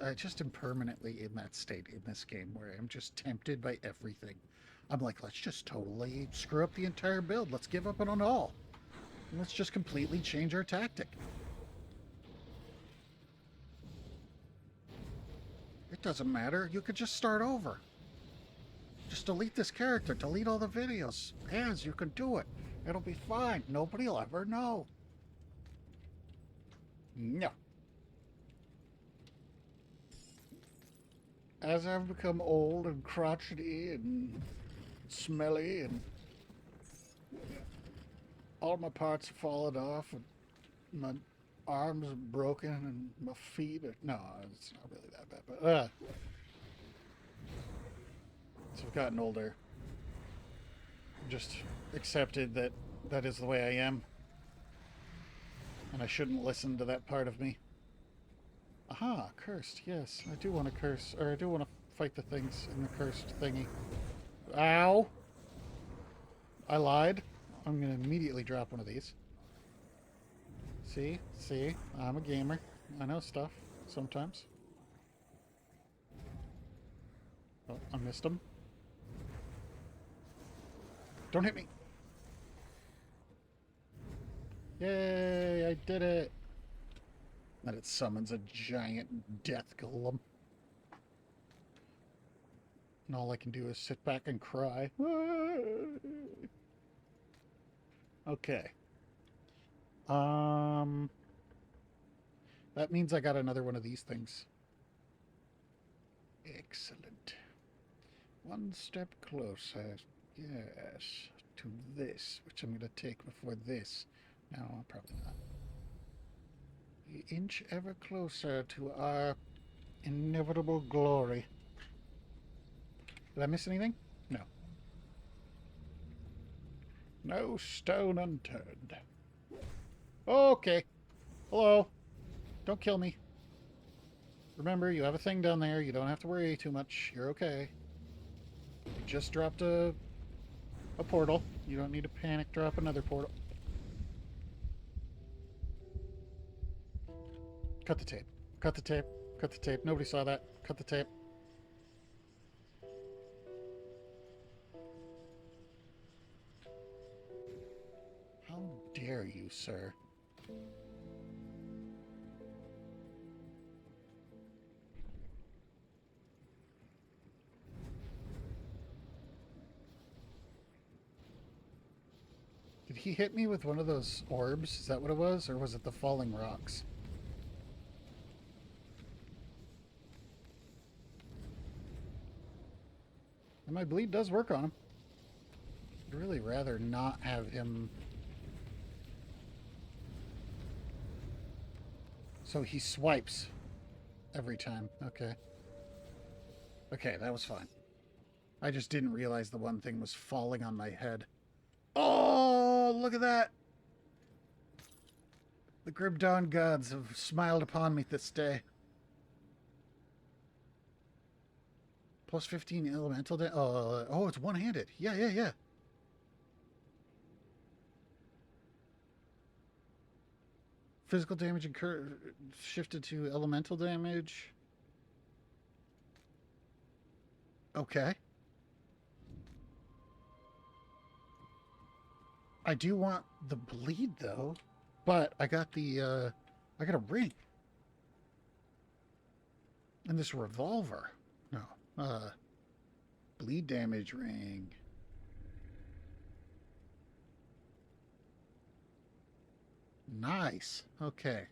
I just am permanently in that state in this game where I'm just tempted by everything. I'm like, let's just totally screw up the entire build. Let's give up on it all. And let's just completely change our tactic. It doesn't matter. You could just start over. Just delete this character. Delete all the videos. Hands, you can do it. It'll be fine. Nobody will ever know. No. as I've become old and crotchety and smelly and all my parts have fallen off and my arms are broken and my feet are... No, it's not really that bad, but... So I've gotten older. Just accepted that that is the way I am. And I shouldn't listen to that part of me. Aha, cursed, yes. I do want to curse, or I do want to fight the things in the cursed thingy. Ow! I lied. I'm going to immediately drop one of these. See? See? I'm a gamer. I know stuff. Sometimes. Oh, I missed him. Don't hit me! Yay! I did it! Then it summons a giant death golem. And all I can do is sit back and cry. Okay. That means I got another one of these things. Excellent. One step closer, yes, to this, which I'm going to take before this. No, probably not. We inch ever closer to our inevitable glory. Did I miss anything? No. No stone unturned. Okay. Hello. Don't kill me. Remember, you have a thing down there. You don't have to worry too much. You're okay. You just dropped a portal. You don't need to panic drop another portal. Cut the tape. Cut the tape. Cut the tape. Nobody saw that. Cut the tape. How dare you, sir? Did he hit me with one of those orbs? Is that what it was? Or was it the falling rocks? And my bleed does work on him. I'd really rather not have him... So he swipes every time. Okay. Okay, that was fine. I just didn't realize the one thing was falling on my head. Oh, look at that! The Grim Dawn gods have smiled upon me this day. Plus 15 elemental damage. Oh, it's one-handed. Yeah. Physical damage shifted to elemental damage. Okay. I do want the bleed, though. But I got the, I got a ring. And this revolver. No. Bleed damage ring. Nice. Okay.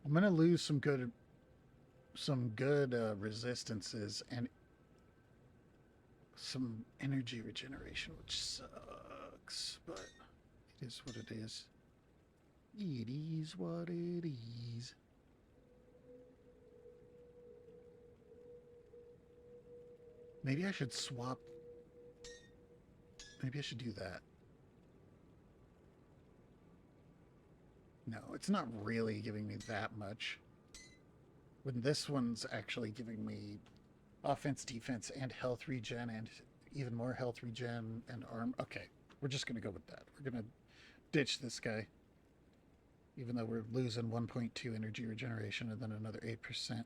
I'm gonna lose some good resistances and some energy regeneration, which sucks, but it is what it is. It is what it is. Maybe I should swap. Maybe I should do that. No, it's not really giving me that much. When this one's actually giving me offense, defense, and health regen, and even more health regen and arm. Okay, we're just going to go with that. We're going to ditch this guy. Even though we're losing 1.2 energy regeneration and then another 8%.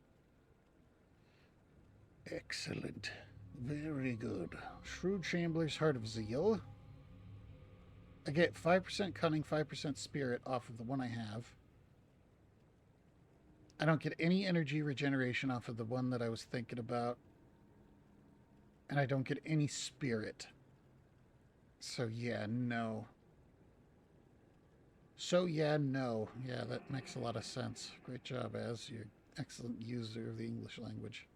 Excellent. Very good. Shrewd Shambler's Heart of Zeal. I get 5% Cunning, 5% Spirit off of the one I have. I don't get any energy regeneration off of the one that I was thinking about. And I don't get any Spirit. So yeah, no. So yeah, no. Yeah, that makes a lot of sense. Great job, Az. You're an excellent user of the English language.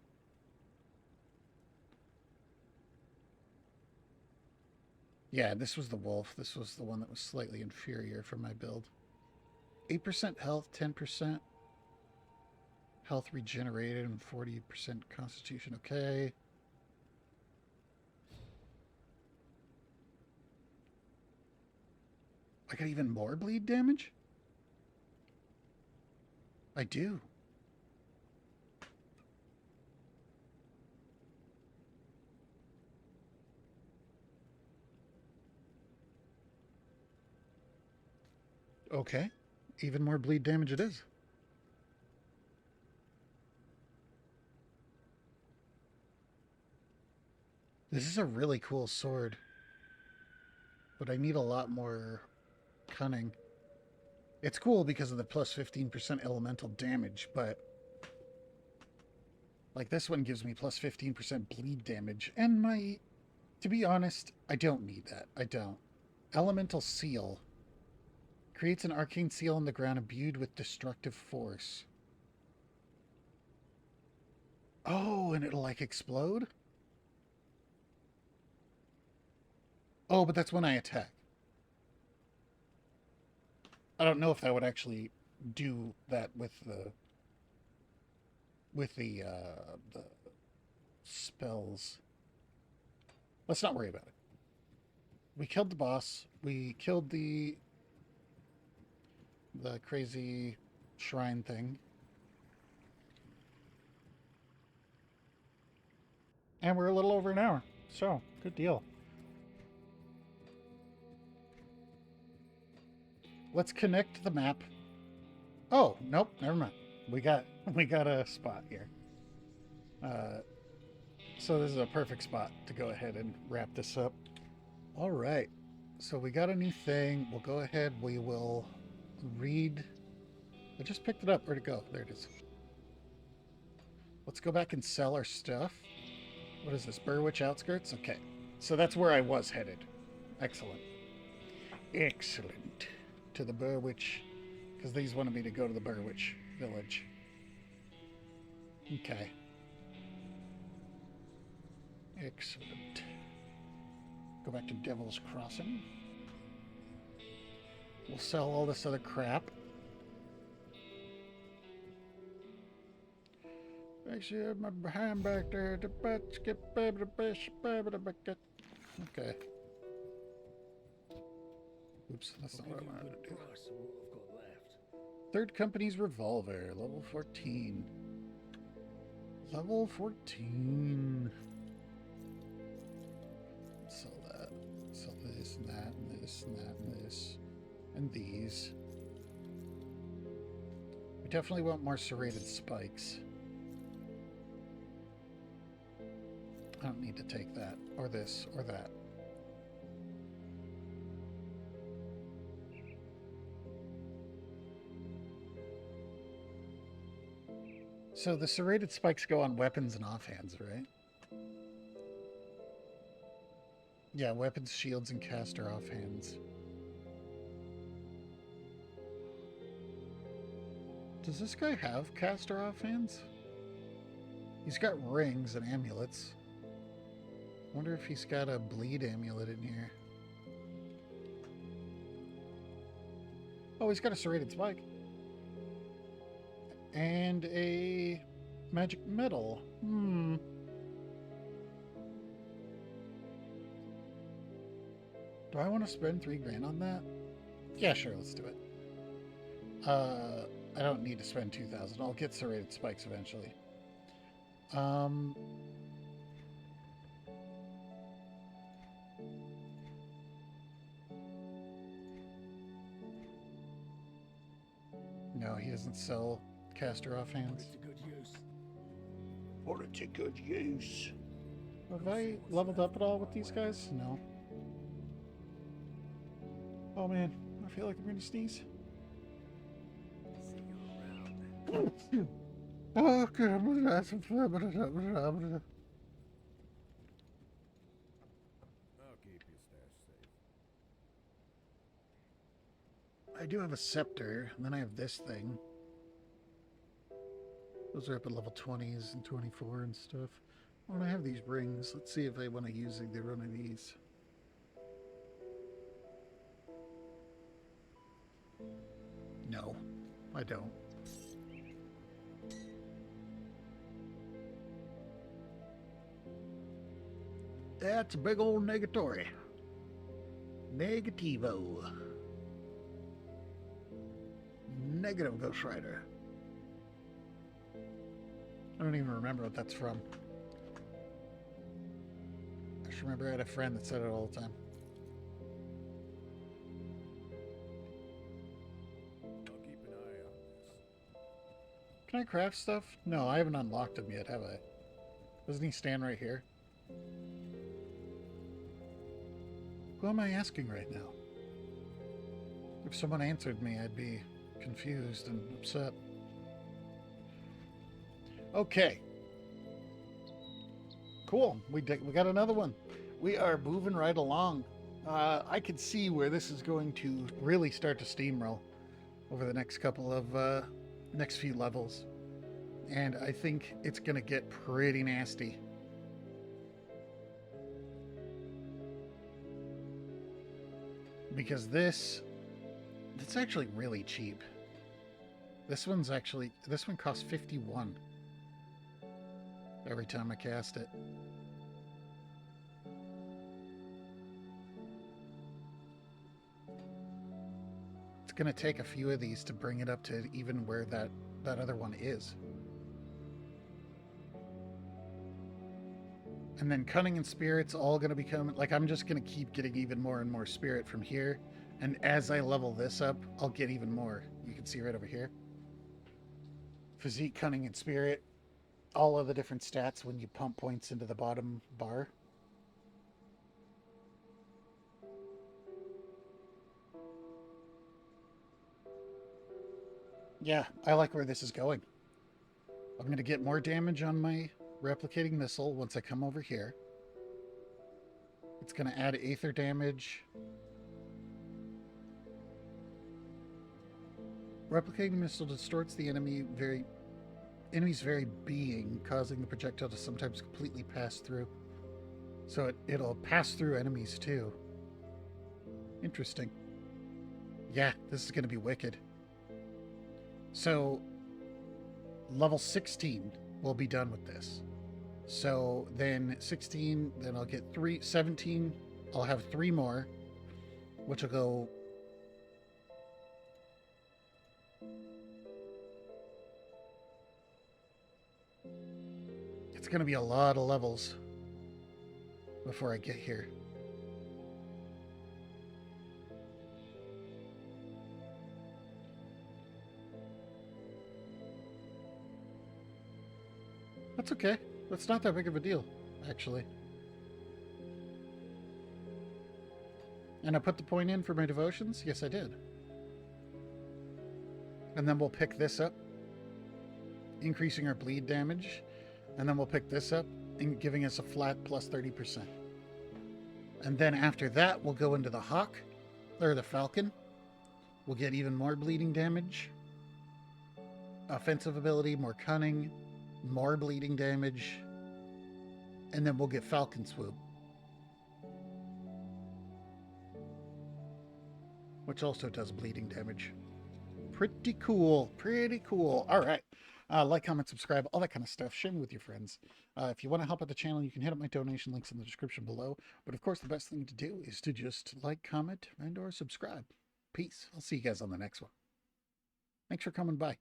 Yeah, this was the wolf. This was the one that was slightly inferior for my build. 8% health, 10% health regenerated, and 40% constitution. Okay. I got even more bleed damage? I do. Okay. Even more bleed damage it is. This is a really cool sword. But I need a lot more cunning. It's cool because of the plus 15% elemental damage, but like this one gives me plus 15% bleed damage. And to be honest, I don't need that. I don't. Elemental Seal creates an arcane seal on the ground imbued with destructive force. Oh, and it'll like explode? Oh, but that's when I attack. I don't know if that would actually do that with the spells. Let's not worry about it. We killed the boss. We killed the crazy shrine thing. And we're a little over an hour. So, good deal. Let's connect the map. Oh, nope, never mind. We got a spot here. So this is a perfect spot to go ahead and wrap this up. All right. So we got a new thing. We'll go ahead. We will read. I just picked it up. Where'd it go? There it is. Let's go back and sell our stuff. What is this? Burwich Outskirts? Okay. So that's where I was headed. Excellent. Excellent. To the Burwich. Because these wanted me to go to the Burwich village. Okay. Excellent. Go back to Devil's Crossing. We'll sell all this other crap. Actually, I have my hand back there. Okay. Oops, that's not what I wanted to do. Third Company's Revolver, level 14. Level 14. Sell that. Sell this and that and this and that and this. And these. We definitely want more serrated spikes. I don't need to take that, or this, or that. So the serrated spikes go on weapons and offhands, right? Yeah, weapons, shields, and caster offhands. Does this guy have caster offhands? He's got rings and amulets. Wonder if he's got a bleed amulet in here. Oh, he's got a serrated spike. And a magic metal. Do I want to spend 3 grand on that? Yeah, sure, let's do it. I don't need to spend 2,000. I'll get serrated spikes eventually. No, he doesn't sell caster offhands. Put it to good use. Have I leveled up at all with these guys? No. Oh man, I feel like I'm gonna sneeze. Oh god, I'll keep your stash safe. I I do have a scepter, and then I have this thing. Those are up at level 20s and 24 and stuff. Why don't I have these rings? Let's see if I want to use either one of these. No, I don't. That's a big old negatory. Negativo. Negative Ghost Rider. I don't even remember what that's from. I just remember I had a friend that said it all the time. I'll keep an eye on this. Can I craft stuff? No, I haven't unlocked him yet, have I? Doesn't he stand right here? Who am I asking right now? If someone answered me, I'd be confused and upset. Okay. Cool. We got another one. We are moving right along. I can see where this is going to really start to steamroll over the next couple of next few levels, and I think it's going to get pretty nasty. Because it's actually really cheap. This one costs 51 every time I cast it. It's going to take a few of these to bring it up to even where that other one is. And then Cunning and Spirit's all going to become... Like, I'm just going to keep getting even more and more Spirit from here. And as I level this up, I'll get even more. You can see right over here. Physique, Cunning, and Spirit. All of the different stats when you pump points into the bottom bar. Yeah, I like where this is going. I'm going to get more damage on my replicating missile once I come over here. It's going to add Aether damage. Replicating missile distorts the enemy's very being, causing the projectile to sometimes completely pass through. So it'll pass through enemies too. Interesting. Yeah, this is going to be wicked. So level 16 will be done with this. So then 16, then I'll get 17, I'll have 3 more, which will go... It's going to be a lot of levels before I get here. That's okay. That's not that big of a deal, actually. And I put the point in for my devotions? Yes, I did. And then we'll pick this up, increasing our bleed damage. And then we'll pick this up and giving us a flat plus 30%. And then after that, we'll go into the Hawk, or the Falcon. We'll get even more bleeding damage. Offensive ability, more cunning, more bleeding damage. And then we'll get Falcon Swoop, which also does bleeding damage. Pretty cool. Pretty cool. All right. Like, comment, subscribe, all that kind of stuff. Share me with your friends. If you want to help out the channel, you can hit up my donation links in the description below. But of course, the best thing to do is to just like, comment, and or subscribe. Peace. I'll see you guys on the next one. Thanks for coming by.